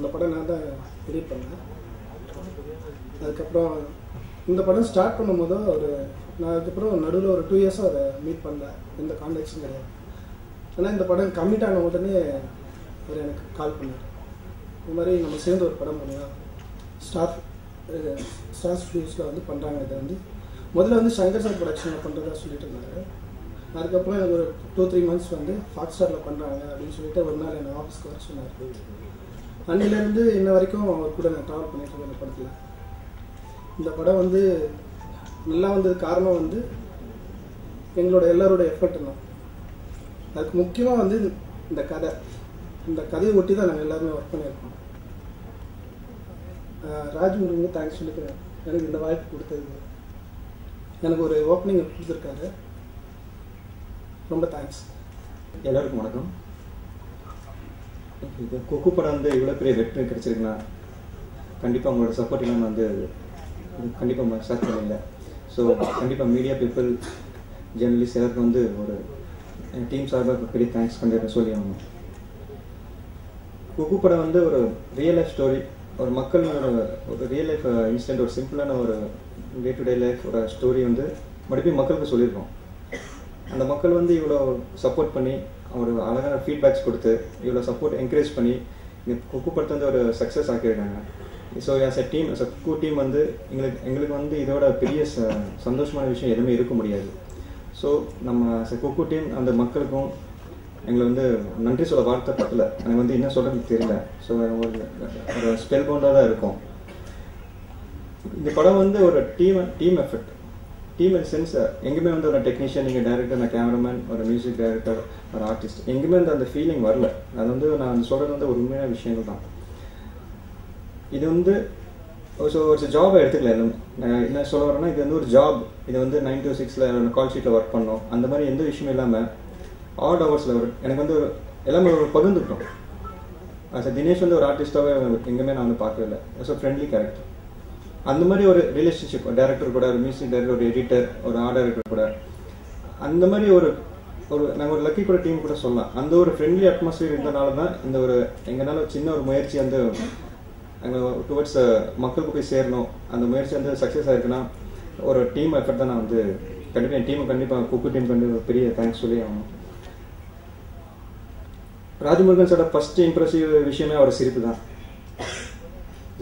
அந்த படம் நான் தான் எடிட் பண்ணேன். அதுக்கப்புறம் இந்த படம் ஸ்டார்ட் பண்ணும்போது நான் அதுக்கப்புறம் நடுவில் ஒரு 2 இயர்ஸாக அதை மீட் பண்ணேன், எந்த கான்டாக்ட்ஸும் கிடையாது. ஆனால் இந்த படம் கம்மிட் ஆன உடனே அவர் எனக்கு கால் பண்ணார், இந்த மாதிரி நம்ம சேர்ந்து ஒரு படம் பண்ணலாம், ஸ்டார் ஸ்டூடியோஸில் வந்து பண்ணுறாங்க. இதை வந்து முதல்ல வந்து சங்கர் சார் ப்ரொடக்ஷனில் பண்ணுறதா சொல்லிட்டு இருந்தாங்க. அதுக்கப்புறம் எனக்கு ஒரு 2-3 மந்த்ஸ் வந்து ஹாட் ஸ்டாரில் பண்ணுறாங்க அப்படின்னு சொல்லிட்டு ஒரு நாள் என்னை ஆஃபீஸ்க்கு வர சொன்னார். அன்னிலேருந்து இன்ன வரைக்கும் அவர் கூட நான் ட்ராவல் பண்ணிட்டு இருக்கேன். இந்த படத்தில் இந்த படம் வந்து நல்லா வந்தது காரணம் வந்து எங்களோட எல்லாரோட எஃபர்ட் தான். அதுக்கு முக்கியமாக வந்து இந்த கதையை ஒட்டி தான் நாங்கள் எல்லாருமே ஒர்க் பண்ணியிருக்கோம். ராஜ்முருகனுக்கு தேங்க்ஸ் சொல்லிக்கிறேன், எனக்கு இந்த வாய்ப்பு கொடுத்தது. எனக்கு ஒரு ஓப்பனிங் கொடுத்துருக்காரு, ரொம்ப தேங்க்ஸ். எல்லாருக்கும் வணக்கம். இது கொக்கு படம் வந்து இவ்வளோ பெரிய வெற்றி கிடைச்சிருக்குன்னா கண்டிப்பாக உங்களோட சப்போர்ட் இல்லாமல் வந்து கண்டிப்பாக ஸ்டார்ட் பண்ணல. ஸோ கண்டிப்பாக மீடியா பீப்புள், ஜேர்னலிஸ்ட் எல்லாருக்கும் வந்து ஒரு டீம் சார்பாக பெரிய தேங்க்ஸ் சொல்லி ஆகணும். கொக்கு படம் வந்து ஒரு ரியல் லைஃப் ஸ்டோரி, ஒரு மக்களோட ஒரு ரியல் லைஃப் இன்சிடென்ட், ஒரு சிம்பிளான ஒரு டே டு டே லைஃப் ஒரு ஸ்டோரி வந்து மறுபடியும் மக்களுக்கு சொல்லியிருக்கோம். அந்த மக்கள் வந்து இவ்வளோ சப்போர்ட் பண்ணி ஒரு அழகான ஃபீட்பேக்ஸ் கொடுத்து இவ்வளோ சப்போர்ட் என்கரேஜ் பண்ணி இந்த கொக்கு படத்தை வந்து ஒரு சக்ஸஸ் ஆக்கியிருக்காங்க. So as a team, Kokku team வந்து எங்களுக்கு வந்து இதோட பெரிய சந்தோஷமான விஷயம் எதுவுமே இருக்க முடியாது. ஸோ நம்ம ஆஸ் எ கொக்கு டீம் அந்த மக்களுக்கும் எங்களை வந்து நன்றி சொல்ல வார்த்தை பத்தல, எனக்கு வந்து என்ன சொல்கிறதுக்கு தெரியல. ஸோ ஒரு ஸ்பெல் பவுண்டாக தான் இருக்கும். இந்த படம் வந்து ஒரு team effort, team in sense எங்கேயுமே வந்து ஒரு டெக்னீஷியன், நீங்கள் டேரக்டர், நான் கேமராமேன், ஒரு மியூசிக் டைரக்டர், ஒரு ஆர்டிஸ்ட், எங்கேயுமே வந்து அந்த ஃபீலிங் வரல. அது வந்து நான் சொல்கிறது வந்து ஒரு உண்மையான விஷயங்கள் தான். இது வந்து ஒரு ஜாபை எடுத்துக்கல. என்ன சொல்ல வரேன்னா, இது வந்து ஒரு ஜாப். இது வந்து 9 to 6 கால் ஷீட்டில் ஒர்க் பண்ணோம், அந்த மாதிரி எந்த விஷயமும் இல்லாமல் ஆட் ஹவர்ஸில் எனக்கு வந்து எல்லாமே ஒரு பகிர்ந்துக்கிட்டோம். தினேஷ் வந்து ஒரு ஆர்டிஸ்டாகவே எங்கேயுமே நான் வந்து பார்க்கவே இல்லை. So friendly character. அந்த மாதிரி ஒரு ரிலேஷன்ஷிப் டேரக்டர் கூட, ஒரு மியூசிக் டைரக்டர், ஒரு எடிட்டர், ஒரு ஆர்ட் டைரக்டர் கூட, அந்த மாதிரி ஒரு நாங்கள் ஒரு லக்கி கூட டீம் கூட சொல்லலாம். அந்த ஒரு ஃப்ரெண்ட்லி அட்மாஸ்பியர் இருந்தனால தான் இந்த ஒரு எங்களால் சின்ன ஒரு முயற்சி வந்து எங்கள் டுவர்ட்ஸ் மக்களுக்கு போய் சேரணும், அந்த முயற்சி வந்து சக்ஸஸ் ஆகிருக்குன்னா ஒரு டீம் எஃபர்ட் தான். நான் வந்து கண்டிப்பாக என் டீமுக்கு கண்டிப்பாக கொக்கு டீம் கண்டிப்பாக பெரிய தேங்க்ஸ் சொல்லி ஆகணும். ராஜ்முருகன் சாரோட ஃபர்ஸ்ட் இம்ப்ரெசிவ் விஷயமே அவர் சிரிப்பு தான்.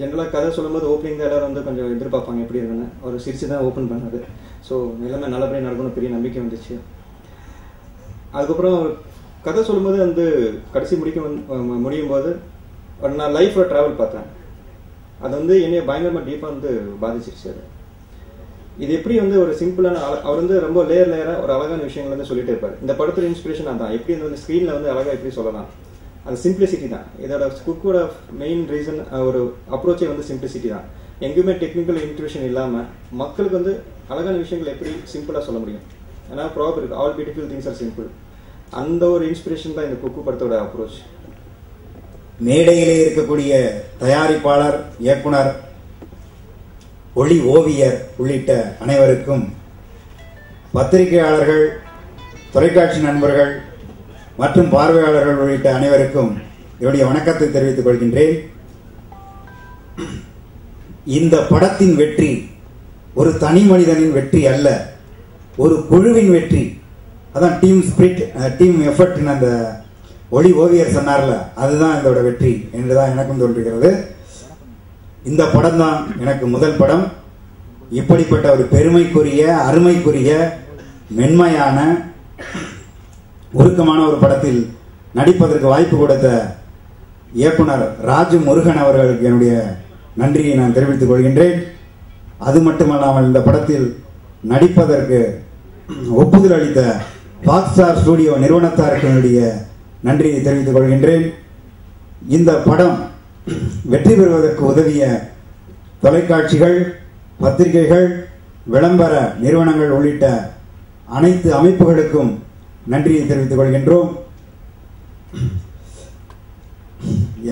ஜென்ரலாக கதை சொல்லும்போது ஓப்பனிங் தான் எல்லாரும் வந்து கொஞ்சம் எதிர்பார்ப்பாங்க எப்படி இருக்குன்னு, அவர் சிரிச்சு தான் ஓப்பன் பண்ணாது. ஸோ எல்லாமே நல்லபடியாக நடக்கணும், பெரிய நம்பிக்கை வந்துச்சு. அதுக்கப்புறம் கதை சொல்லும்போது வந்து கடைசி முடியும் போது நான் லைஃப்பில் ட்ராவல் பார்த்தேன். அது வந்து என்னைய பயங்கரமாக டீப்பாக வந்து பாதிச்சிருச்சு. அது இது எப்படி வந்து ஒரு சிம்பிளான அவர் வந்து ரொம்ப லேயராக ஒரு அழகான விஷயங்கள் வந்து சொல்லிட்டே இருப்பார். இந்த படத்தோட இன்ஸ்பிரேஷன் அதான், எப்படி வந்து ஸ்க்ரீனில் வந்து அழகாக எப்படி சொல்லலாம், அது சிம்பிளிசிட்டி தான். இதோட குக்கோட மெயின் ரீசன் ஒரு அப்ரோச்சே வந்து சிம்பிளிசிட்டி தான். எங்கேயுமே டெக்னிக்கல் இன்ட்யூஷன் இல்லாமல் மக்களுக்கு வந்து அழகான விஷயங்கள் எப்படி சிம்பிளாக சொல்ல முடியும். ஏன்னா ப்ராப்ளம் இருக்கு, all beautiful things are simple. அந்த ஒரு இன்ஸ்பிரேஷன் தான் இந்த குக்கு படத்தோட அப்ரோச். மேடையிலே இருக்கக்கூடிய தயாரிப்பாளர், இயக்குனர், ஒளி ஓவியர் உள்ளிட்ட அனைவருக்கும், பத்திரிகையாளர்கள், தொலைக்காட்சி நண்பர்கள் மற்றும் பார்வையாளர்கள் உள்ளிட்ட அனைவருக்கும் என்னுடைய வணக்கத்தை தெரிவித்துக் கொள்கின்றேன். இந்த படத்தின் வெற்றி ஒரு தனி மனிதனின் வெற்றி அல்ல, ஒரு குழுவின் வெற்றி. அதான் டீம் ஸ்பிரிட், டீம் எஃபர்ட் அந்த ஒளி ஓவியர் சொன்னார்ல, அதுதான் இதோட வெற்றி என்றுதான் எனக்கும் தோன்றுகிறது. இந்த படம் தான் எனக்கு முதல் படம். இப்படிப்பட்ட ஒரு பெருமைக்குரிய, அருமைக்குரிய, மென்மையான, உருக்கமான ஒரு படத்தில் நடிப்பதற்கு வாய்ப்பு கொடுத்த இயக்குனர் ராஜ்முருகன் அவர்களுக்கு என்னுடைய நன்றியை நான் தெரிவித்துக் கொள்கின்றேன். அது மட்டுமல்லாமல் இந்த படத்தில் நடிப்பதற்கு ஒப்புதல் அளித்த ஹாட்ஸ்டார் ஸ்டுடியோ நிறுவனத்தாருக்கு என்னுடைய நன்றியை தெரிவித்துக் கொள்கின்றேன். இந்த படம் வெற்றி பெறுவதற்கு உதவிய தொலைக்காட்சிகள், பத்திரிகைகள், விளம்பர நிறுவனங்கள் உள்ளிட்ட அனைத்து அமைப்புகளுக்கும் நன்றியை தெரிவித்துக் கொள்கின்றோம்.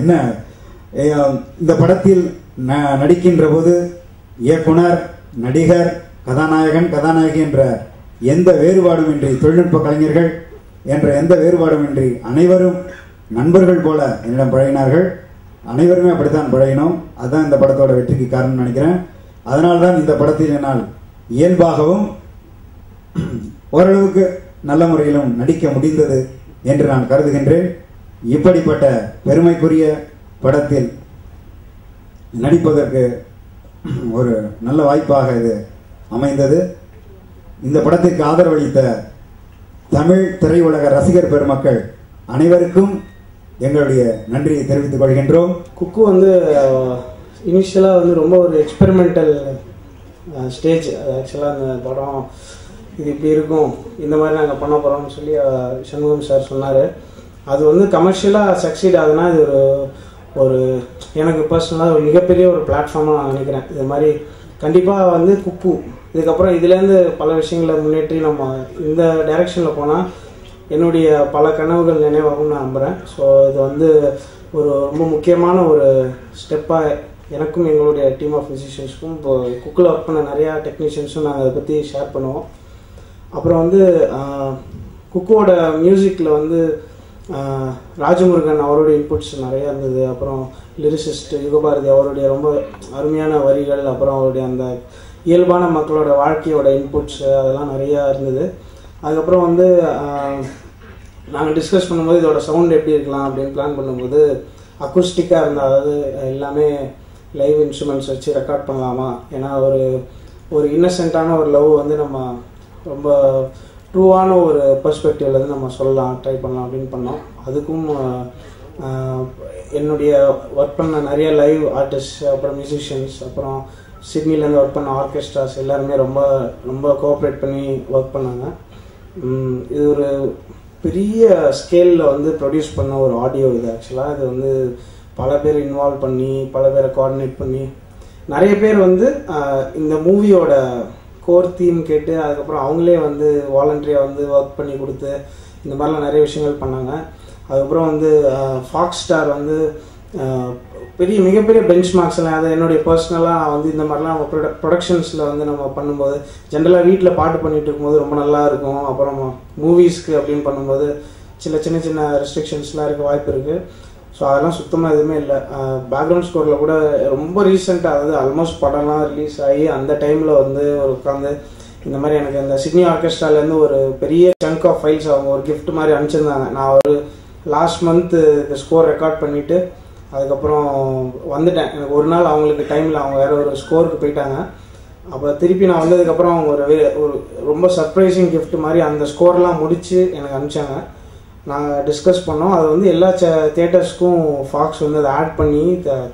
என்ன இந்த படத்தில் நடிக்கின்ற போது இயக்குனர், நடிகர், கதாநாயகன், கதாநாயகி என்ற எந்த வேறுபாடுமின்றி, தொழில்நுட்ப கலைஞர்கள் என்ற எந்த வேறுபாடுமின்றி அனைவரும் நண்பர்கள் போல என்னிடம் பழகினார்கள். அனைவருமே அப்படித்தான் பழகினோம். அதுதான் இந்த படத்தோட வெற்றிக்கு காரணம் நினைக்கிறேன். அதனால்தான் இந்த படத்தில் என்னால் இயல்பாகவும் ஓரளவுக்கு நல்ல முறையிலும் நடிக்க முடிந்தது என்று நான் கருதுகின்றேன். இப்படிப்பட்ட பெருமைக்குரிய படத்தில் நடிப்பதற்கு ஒரு நல்ல வாய்ப்பாக இது அமைந்தது. இந்த படத்திற்கு ஆதரவளித்த தமிழ் திரையுலக ரசிகர் பெருமக்கள் அனைவருக்கும் எங்களுடைய நன்றியை தெரிவித்துக் கொள்கின்றோம். குக்கு வந்து இனிஷியலாக வந்து ரொம்ப ஒரு எக்ஸ்பெரிமெண்டல் ஸ்டேஜ். ஆக்சுவலாக அந்த படம் இது இப்படி இருக்கும், இந்த மாதிரி நாங்கள் பண்ண போகிறோம்னு சொல்லி சண்முகம் சார் சொன்னார். அது வந்து கமர்ஷியலாக சக்சீட் ஆகுதுன்னா இது ஒரு எனக்கு பர்சனலாக ஒரு மிகப்பெரிய ஒரு பிளாட்ஃபார்மாக நான் நினைக்கிறேன். இது மாதிரி கண்டிப்பாக வந்து குக்கு இதுக்கப்புறம் இதுலேருந்து பல விஷயங்களை முன்னேற்றி நம்ம இந்த டைரெக்ஷனில் போனால் என்னுடைய பல கனவுகள் நினைவாகும்னு நான் நம்புகிறேன். ஸோ இது வந்து ஒரு ரொம்ப முக்கியமான ஒரு ஸ்டெப்பாக எனக்கும் எங்களுடைய டீம் ஆஃப் மியூசிஷியன்ஸுக்கும் இப்போ குக்கில் ஒர்க் பண்ண நிறையா டெக்னீஷியன்ஸும் நாங்கள் அதை பற்றி ஷேர் பண்ணுவோம். அப்புறம் வந்து குக்கோட மியூசிக்கில் வந்து ராஜமுருகன் அவருடைய இன்புட்ஸ் நிறையா இருந்தது. அப்புறம் லிரிசிஸ்ட் யுகபாரதி அவருடைய ரொம்ப அருமையான வரிகள், அப்புறம் அவருடைய அந்த இயல்பான மக்களோட வாழ்க்கையோட இன்புட்ஸ் அதெல்லாம் நிறையா இருந்தது. அதுக்கப்புறம் வந்து நாங்கள் டிஸ்கஸ் பண்ணும்போது இதோட சவுண்ட் எப்படி இருக்கலாம் அப்படின்னு பிளான் பண்ணும்போது அக்குஸ்டிக்காக இருந்தால், அதாவது எல்லாமே லைவ் இன்ஸ்ட்ருமெண்ட்ஸ் வச்சு ரெக்கார்ட் பண்ணலாமா, ஏன்னா ஒரு இன்னசென்ட்டான ஒரு லவ் வந்து நம்ம ரொம்ப ட்ரூவான ஒரு பெர்ஸ்பெக்டிவ்லேருந்து நம்ம சொல்லலாம், ட்ரை பண்ணலாம் அப்படின்னு பண்ணோம். அதுக்கும் என்னுடைய ஒர்க் பண்ண நிறைய லைவ் ஆர்டிஸ்ட், அப்புறம் மியூசிஷியன்ஸ், அப்புறம் சிட்னிலேருந்து ஒர்க் பண்ண ஆர்கெஸ்ட்ராஸ் எல்லாருமே ரொம்ப ரொம்ப கோஆப்ரேட் பண்ணி ஒர்க் பண்ணாங்க. இது ஒரு பெரிய ஸ்கேலில் வந்து ப்ரொடியூஸ் பண்ண ஒரு ஆடியோ இது. ஆக்சுவலாக இது வந்து பல பேர் இன்வால்வ் பண்ணி பல பேரை கோஆர்டினேட் பண்ணி நிறைய பேர் வந்து இந்த மூவியோட கோர் தீம் கேட்டு அதுக்கப்புறம் அவங்களே வந்து வாலண்டரியாக வந்து ஒர்க் பண்ணி கொடுத்து இந்த மாதிரிலாம் நிறைய விஷயங்கள் பண்ணாங்க. அதுக்கப்புறம் வந்து ஃபாக்ஸ் ஸ்டார் வந்து மிகப்பெரிய பெஞ்ச் மார்க்ஸ் எல்லாம், அதை என்னுடைய பர்சனலாக வந்து இந்த மாதிரிலாம் நம்ம ப்ரொடக்ஷன்ஸில் வந்து நம்ம பண்ணும்போது ஜென்ரலாக வீட்டில் பாட்டு பண்ணிட்டு இருக்கும்போது ரொம்ப நல்லா இருக்கும். அப்புறம் மூவிஸ்க்கு அப்படின்னு பண்ணும்போது சின்ன சின்ன ரெஸ்ட்ரிக்ஷன்ஸ்லாம் இருக்க வாய்ப்பு இருக்குது. ஸோ அதெல்லாம் சுத்தமாக எதுவுமே இல்லை. பேக்ரவுண்ட் ஸ்கோரில் கூட ரொம்ப ரீசெண்டாக, அதாவது ஆல்மோஸ்ட் படம்லாம் ரிலீஸ் ஆகி அந்த டைமில் வந்து ஒரு உட்காந்து இந்த மாதிரி எனக்கு அந்த சிட்னி ஆர்கெஸ்ட்ராலேருந்து ஒரு பெரிய சங்க் ஆஃப் ஃபைல்ஸ் அவங்க ஒரு கிஃப்ட் மாதிரி அனுப்பிச்சிருந்தாங்க. நான் ஒரு லாஸ்ட் மந்த் இந்த ஸ்கோர் ரெக்கார்ட் பண்ணிவிட்டு அதுக்கப்புறம் வந்துட்டேன். எனக்கு ஒரு நாள் அவங்களுக்கு டைமில் அவங்க வேறு ஒரு ஸ்கோருக்கு போயிட்டாங்க. அப்போ திருப்பி நான் வந்ததுக்கப்புறம் அவங்க ஒரு ரொம்ப சர்ப்ரைசிங் கிஃப்ட் மாதிரி அந்த ஸ்கோர்லாம் முடித்து எனக்கு அனுப்பிச்சாங்க. நாங்கள் டிஸ்கஸ் பண்ணோம். அது வந்து எல்லா தியேட்டர்ஸ்க்கும் ஃபாக்ஸ் வந்து அதை ஆட் பண்ணி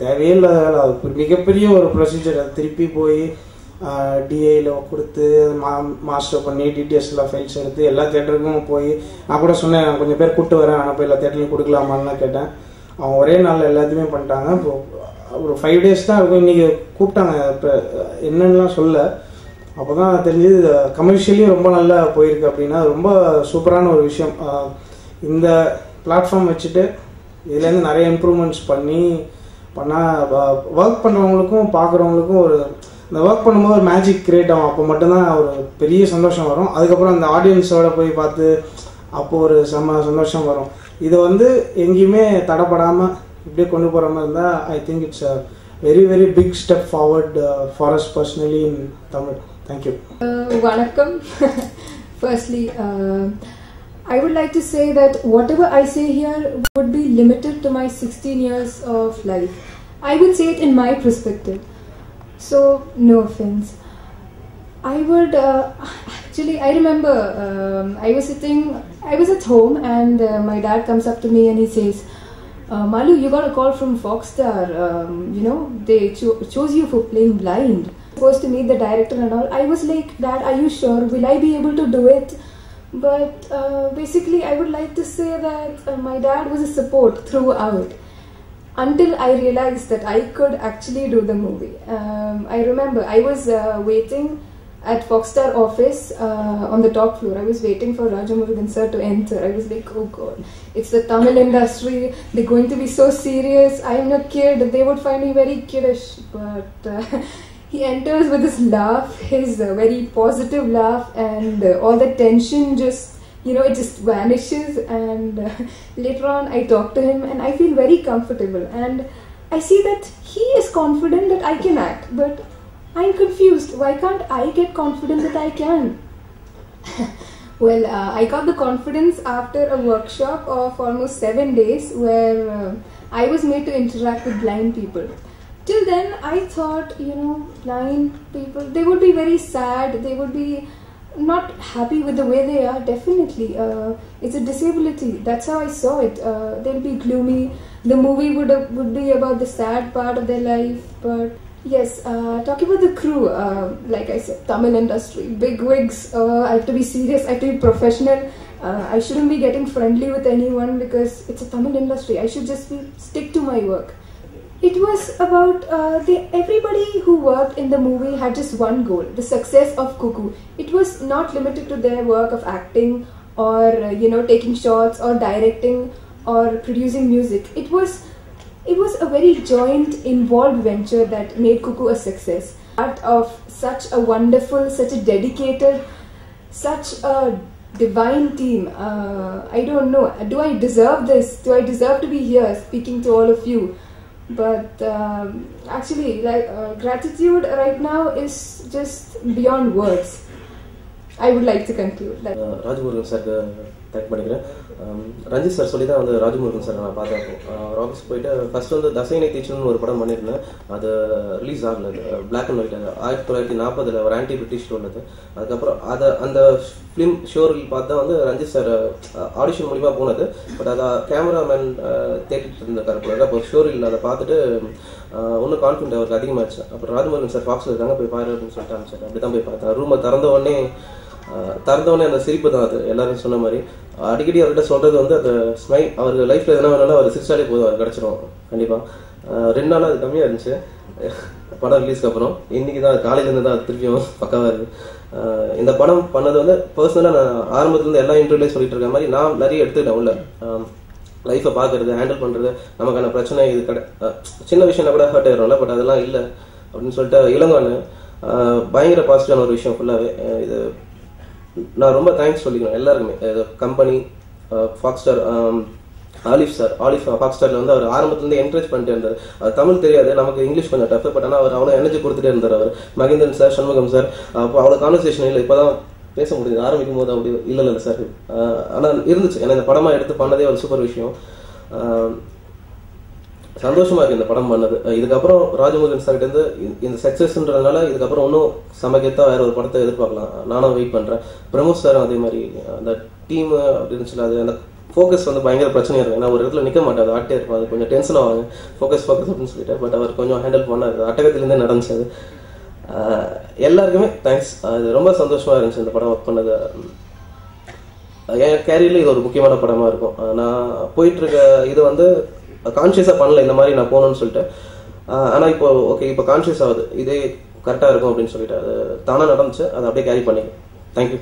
தேவையே இல்லாத அது மிகப்பெரிய ஒரு ப்ரொசீஜர். அது திருப்பி போய் டிஐயில் கொடுத்து மாஸ்டர் பண்ணி டிடிஎஸ்ல ஃபைல்ஸ் எடுத்து எல்லா தியேட்டருக்கும் போய் நான் கூட சொன்னேன் கொஞ்சம் பேர் கூப்பிட்டு வரேன், ஆனால் போய் எல்லா தியேட்டர்லையும் கொடுக்கலாமான்னு கேட்டேன். அவங்க ஒரே நாளில் எல்லாத்தையுமே பண்ணிட்டாங்க. இப்போ ஒரு 5 days தான் இருக்கும். இன்றைக்கி கூப்பிட்டாங்க, இப்போ என்னென்னலாம் சொல்ல. அப்போ தான் தெரிஞ்சது கமர்ஷியலியும் ரொம்ப நல்லா போயிருக்கு அப்படின்னா ரொம்ப சூப்பரான ஒரு விஷயம். இந்த பிளாட்ஃபார்ம் வச்சுட்டு இதுலேருந்து நிறைய இம்ப்ரூவ்மெண்ட்ஸ் பண்ணால் ஒர்க் பண்ணுறவங்களுக்கும் பார்க்குறவங்களுக்கும் இந்த ஒர்க் பண்ணும்போது ஒரு மேஜிக் கிரியேட் ஆகும். அப்போ மட்டும்தான் ஒரு பெரிய சந்தோஷம் வரும். அதுக்கப்புறம் அந்த ஆடியன்ஸோட போய் பார்த்து அப்போது ஒரு சந்தோஷம் வரும். இதை வந்து எங்கேயுமே தடைப்படாமல் இப்படியே கொண்டு போகிற மாதிரி இருந்தால் I think it's a very very big step forward for us personally in Tamil. Thank you. வணக்கம். Firstly, I would like to say that whatever I say here would be limited to my 16 years of life. I would say it in my perspective. So, no offense. I would actually, I remember I was at home and my dad comes up to me and he says, Malu, you got a call from Foxstar. They chose you for playing blind. Supposed to meet the director and all. I was like, Dad, are you sure? Will I be able to do it? But basically, I would like to say that my dad was a support throughout until I realized that I could actually do the movie. I remember I was waiting at Foxstar office on the top floor. I was waiting for Rajamurugan sir to enter. I was like, oh God, it's the Tamil industry. They're going to be so serious. I'm a kid. They would find me very kiddish. But he enters with his laugh, his very positive laugh, and all the tension just, it just vanishes. And later on I talk to him and I feel very comfortable. And I see that he is confident that I can act, but I'm confused. Why can't I get confident that I can? Well, I got the confidence after a workshop of almost 7 days where I was made to interact with blind people. Till then, I thought, blind people, they would be very sad, they would be not happy with the way they are, definitely. It's a disability, that's how I saw it. They'll be gloomy, the movie would be about the sad part of their life, but yes, talking about the crew, like I said, Tamil industry, big wigs, I have to be serious, I have to be professional. I shouldn't be getting friendly with anyone because it's a Tamil industry. I should just stick to my work. It was about everybody who worked in the movie had just one goal, the success of Cuckoo. It was not limited to their work of acting or taking shots or directing or producing music. It was a very joint, involved venture that made Cuckoo a success. Part of such a wonderful, such a dedicated, such a divine team. I don't know, do I deserve this? Do I deserve to be here speaking to all of you? But actually, gratitude right now is just beyond words. I would like to conclude that. Rajamurugan sir thank பண்ணிக்கிறேன். Ranjith sir சொல்லி தான் வந்து Rajamurugan sir நான் பார்த்தேன். Office போயிட்டு first வந்து தசைனை தீச்சல்னு ஒரு படம் பண்ணியிருந்தேன். அது ரிலீஸ் ஆகல, அது பிளாக் அண்ட் ஒயிட். 1940 ஒரு ஆன்டி பிரிட்டிஷ் உள்ளது. அதுக்கப்புறம் அந்த ஃபிலிம் ஷோரில் பார்த்தா வந்து ரஞ்சித் சார் ஆடிஷன் மூலிமா போனது. பட் அதை கேமராமேன் தேட்டிட்டு இருந்திருக்காரு. அப்போ ஷோரில் அதை பார்த்துட்டு ஒன்றும் கான்ஃபிடென்ட் அவருக்கு அதிகமாகிடுச்சு. அப்புறம் ராஜமுருகன் சார் ஃபாக்ஸில் இருக்காங்க, போய் பாரு அப்படின்னு சொல்லிட்டு அனுப்பிச்சார். அப்படி தான் போய் பார்த்தேன். ரூமை திறந்த உடனே அந்த சிரிப்பு தான். அது எல்லாரும் சொன்ன மாதிரி அடிக்கடி அவர்கிட்ட சொல்றது வந்து அந்த ஸ்மைல். அவருக்கு லைஃப்ல எதனா வேணாலும் அவர் சிரிச்சாலே போதும், அவர் கிடைச்சிடும் கண்டிப்பா. 2 நாள் அது கம்மியா இருந்துச்சு படம் ரிலீஸ்க்கு அப்புறம். இன்னைக்கு தான் காலேஜ்ல தான் திருப்பியும் பக்காவா இருக்கு. இந்த படம் பண்ணது வந்து பர்சனலா நான் ஆரம்பத்துல இருந்து எல்லா இன்டர்வியூலயும் சொல்லிட்டு இருக்க மாதிரி நான் நிறைய எடுத்துக்கிட்டேன். உள்ள லைஃபை பாக்குறது, ஹேண்டில் பண்றது, நமக்கான பிரச்சனை இது சின்ன விஷயம் கூட ஹர்ட் ஆயிடும்ல. பட் அதெல்லாம் இல்லை அப்படின்னு சொல்லிட்டு இளங்கானு பயங்கர பாசிட்டிவான ஒரு விஷயம் ஃபுல்லாவே. இது நான் ரொம்ப தேங்க்ஸ் சொல்லிக்கிறேன் எல்லாருக்குமே. கம்பெனி, ஃபாக்ஸ் ஸ்டார், ஆலிஃப் ஃபாக்ஸ் ஸ்டார்ல வந்து அவர் ஆரம்பத்துலேருந்து என்கரேஜ் பண்ணிட்டு இருந்தார். அவர் தமிழ் தெரியாது, நமக்கு இங்கிலீஷ் கொஞ்சம் டஃப். பட் ஆனால் அவர் அவ்வளோ எனர்ஜி கொடுத்துட்டே இருந்தார். அவர் மகேந்திரன் சார், சண்முகம் சார், அப்போ அவ்வளோ கான்வர்சேஷன் இல்லை. இப்போதான் பேச முடியுது, ஆரம்பிக்கும் போது அப்படி இல்லை சார். ஆனால் இருந்துச்சு. ஏன்னா இந்த படமாக எடுத்து பண்ணதே ஒரு சூப்பர் விஷயம். சந்தோஷமா இருக்கு இந்த படம் பண்ணது. இதுக்கப்புறம் ராஜமுருகன் சார் கிட்ட இருந்து இந்த சக்சஸ்ன்றதுனால இதுக்கப்புறம் இன்னும் சமக்கத்தா வேற ஒரு படத்தை எதிர்பார்க்கலாம். நானும் வெயிட் பண்றேன். பிரமோத் சாரும் அதே மாதிரி அந்த டீம் அப்படின்னு சொல்லி அது அந்த ஃபோக்கஸ் வந்து பயங்கர பிரச்சனையா இருக்கும். ஏன்னா ஒரு இடத்துல நிக்க மாட்டேன், அது ஆட்டே இருக்கும், அது கொஞ்சம் டென்ஷன் ஆவாங்க ஃபோக்கஸ் அப்படின்னு சொல்லிட்டு. பட் அவர் கொஞ்சம் ஹேண்டில் பண்ணாரு, அட்டகத்திலேருந்தே நடந்துச்சு அது. எல்லாருக்குமே தேங்க்ஸ். அது ரொம்ப சந்தோஷமா இருந்துச்சு இந்த படம் ஒர்க் பண்ணது. என் கேரியர்ல இது ஒரு முக்கியமான படமா இருக்கும். நான் போயிட்டு இருக்க இது வந்து கான்சியஸா பண்ணல இந்த மாதிரி நான் போகணும்னு சொல்லிட்டு. ஆனா இப்போ ஓகே, இப்போ கான்சியஸ் ஆகுது, இதே கரெக்டா இருக்கும் அப்படின்னு சொல்லிட்டு அது தானா நடந்துச்சு. அதை அப்படியே கேரி பண்ணிக்க. தேங்க்யூ.